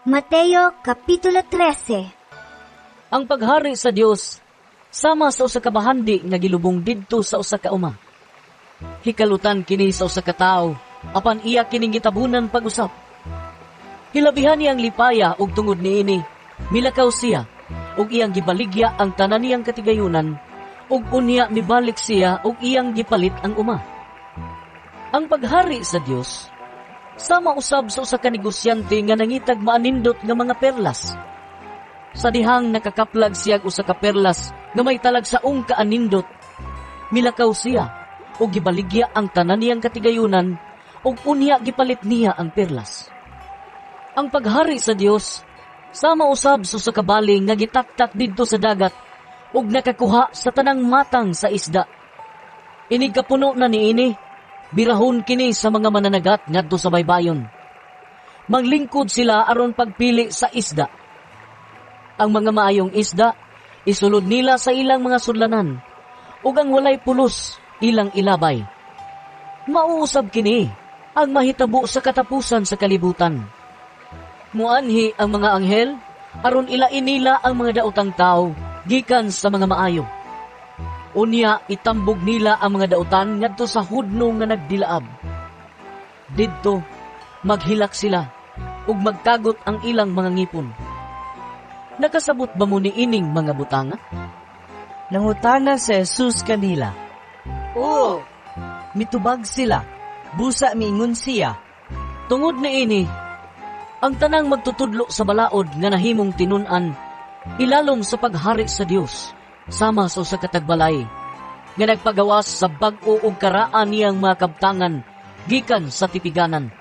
Mateo Kapitulo 13. Ang paghari sa Dios sama sa usa ka bahandi nga gilubong didto sa usa ka uma. Hikalutan kini sa usa ka tawo, apan iya kining gitabunan pag-usap. Hilabihan niyang lipaya ug tungod niini, milakaw siya ug iyang gibaligya ang tanan niyang katigayunan ug unya mibalik siya ug iyang gipalit ang uma. Ang paghari sa Dios sama usab sa usa ka negosyante nga nangitag maanindot nga mga perlas. Sa dihang nakakaplag siya usa ka perlas nga may talagsaong kaanindot, milakaw siya ug gibaligya ang tanan niyang katigayunan ug unya gipalit niya ang perlas. Ang paghari sa Dios sama usab sa usa ka baling nga gitaktak didto sa dagat ug nakakuha sa tanang matang sa isda. Inig kapuno na niini, birahon kini sa mga mananagat ngadto sa baybayon. Manglingkod sila aron pagpili sa isda. Ang mga maayong isda isulod nila sa ilang mga sudlanan, ug ang walay pulos ilang ilabay. Mauusab kini ang mahitabo sa katapusan sa kalibutan. Muanhi ang mga anghel aron ilain nila ang mga daotang tao gikan sa mga maayo. Unya itambog nila ang mga dautan ngadto sa hudno nga nagdilaab. Didto maghilak sila ug magkagot ang ilang mga ngipon. Nakasabot ba mo ni ining mga butanga? Nangutana si Jesus kanila. Oo. Mitubag sila, busa miingon siya. Tungod na ini, ang tanang magtutudlo sa balaod nga nahimong tinun-an, ilalom sa paghari sa Dios, sama sa usa ka tagbalay, nga nagpagawas sa bag-o ug karaan niyang mga kabtangan, gikan sa tipiganan.